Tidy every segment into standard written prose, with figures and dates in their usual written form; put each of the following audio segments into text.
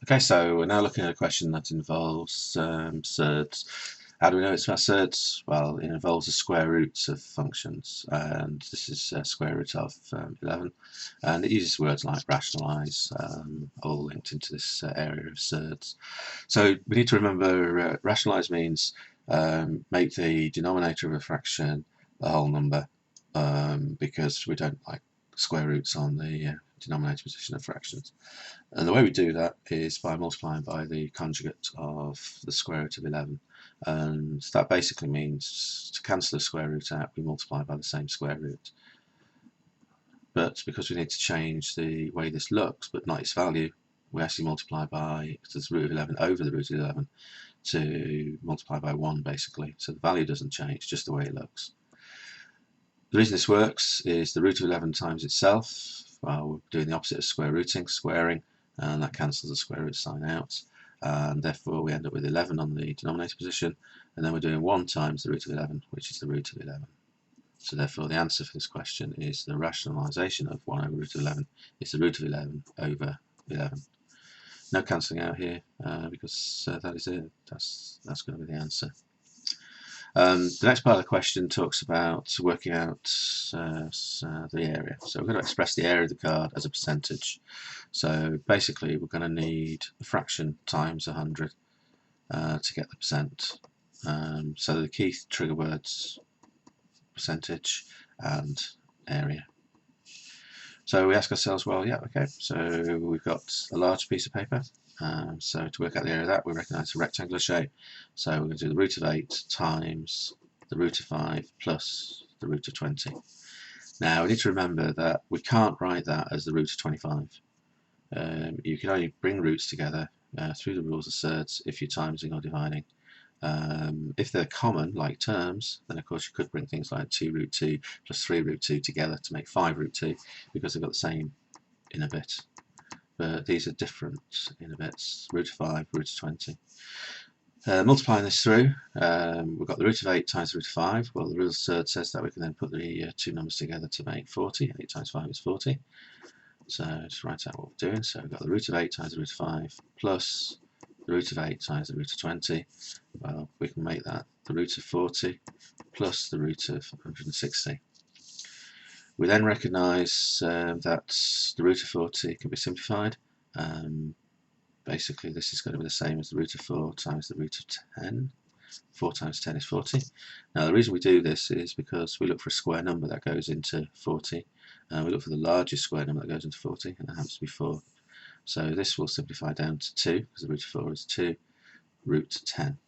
Okay, so we're now looking at a question that involves surds. How do we know it's about surds? Well, it involves the square roots of functions, and this is square root of 11, and it uses words like rationalise, all linked into this area of surds. So we need to remember rationalise means make the denominator of a fraction a whole number, because we don't like square roots on the denominator position of fractions. And the way we do that is by multiplying by the conjugate of the square root of 11. And that basically means to cancel the square root out, we multiply by the same square root. But because we need to change the way this looks, but not its value, we actually multiply by the root of 11 over the root of 11 to multiply by 1, basically. So the value doesn't change, just the way it looks. The reason this works is the root of 11 times itself. Well, we're doing the opposite of square rooting, squaring, and that cancels the square root sign out, and therefore we end up with 11 on the denominator position, and then we're doing 1 times the root of 11, which is the root of 11. So therefore the answer for this question is the rationalisation of 1 over root of 11 is the root of 11 over 11. No cancelling out here, because that is it. That's going to be the answer. The next part of the question talks about working out the area. So we're going to express the area of the card as a percentage. So basically we're going to need a fraction times 100 to get the percent. So the key trigger words, percentage and area. So we ask ourselves, well, yeah, okay, so we've got a large piece of paper. So to work out the area of that, we recognise a rectangular shape. So we're going to do the root of 8 times the root of 5 plus the root of 20. Now we need to remember that we can't write that as the root of 25. You can only bring roots together through the rules of surds if you're timesing or dividing. If they're common, like terms, then of course you could bring things like 2 root 2 plus 3 root 2 together to make 5 root 2 because they've got the same inner bit. But these are different inner bits, root of 5, root of 20. Multiplying this through, we've got the root of 8 times the root of 5. Well, the rule of surd says that we can then put the two numbers together to make 40. 8 times 5 is 40. So just write out what we're doing. So we've got the root of 8 times the root of 5 plus the root of 8 times the root of 20. Well, we can make that the root of 40 plus the root of 160. We then recognise that the root of 40 can be simplified. Basically this is going to be the same as the root of 4 times the root of 10. 4 times 10 is 40. Now the reason we do this is because we look for a square number that goes into 40. We look for the largest square number that goes into 40, and that happens to be 4. So this will simplify down to 2, because the root of 4 is 2, root 10.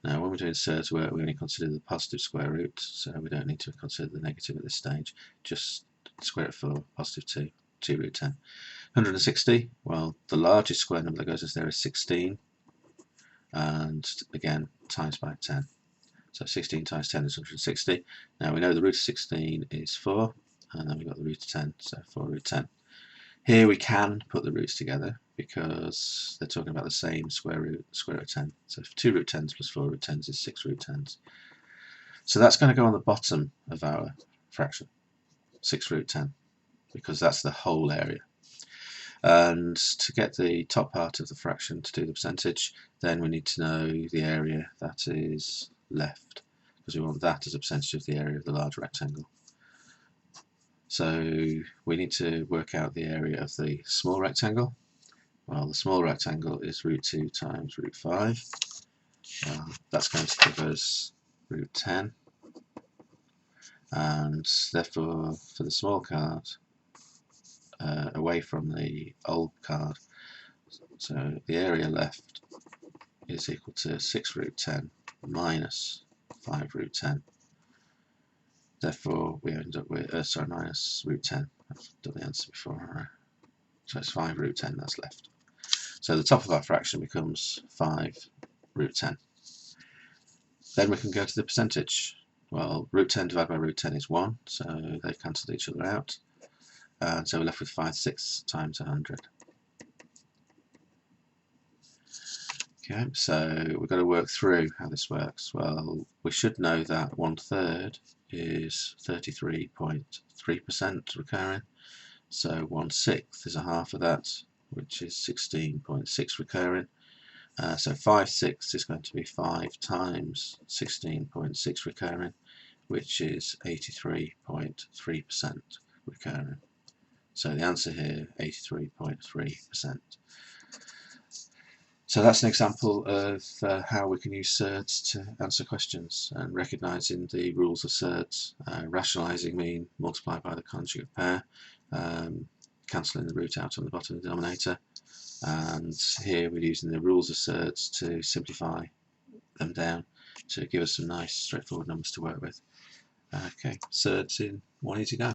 Now when we're doing surds work, we only consider the positive square root, so we don't need to consider the negative at this stage. Just square root of 4, positive 2, 2 root 10. 160, well, the largest square number that goes in there is 16, and again times by 10. So 16 times 10 is 160. Now we know the root of 16 is 4, and then we've got the root of 10, so 4 root 10. Here we can put the roots together because they're talking about the same square root of 10. So 2 root 10s plus 4 root 10s is 6 root 10s. So that's going to go on the bottom of our fraction, 6 root 10, because that's the whole area. And to get the top part of the fraction to do the percentage, then we need to know the area that is left, because we want that as a percentage of the area of the large rectangle. So we need to work out the area of the small rectangle. Well, the small rectangle is root 2 times root 5. That's going to give us root 10. And therefore, for the small card, away from the old card, so the area left is equal to 6 root 10 minus 5 root 10. Therefore, we end up with, minus root 10. I've done the answer before. So it's 5 root 10 that's left. So the top of our fraction becomes 5 root 10. Then we can go to the percentage. Well, root 10 divided by root 10 is 1, so they've cancelled each other out. And so we're left with 5/6 times 100. Okay, so we've got to work through how this works. Well, we should know that 1/3 is 33.3% recurring. So 1/6 is a half of that, which is 16.6 recurring. So 5 6 is going to be 5 times 16.6 recurring, which is 83.3% recurring. So the answer here, 83.3%. So that's an example of how we can use surds to answer questions, and recognising the rules of surds, rationalising mean multiplied by the conjugate pair, cancelling the root out on the bottom of the denominator, and here we're using the rules of surds to simplify them down to give us some nice straightforward numbers to work with. Okay, surds in one easy go.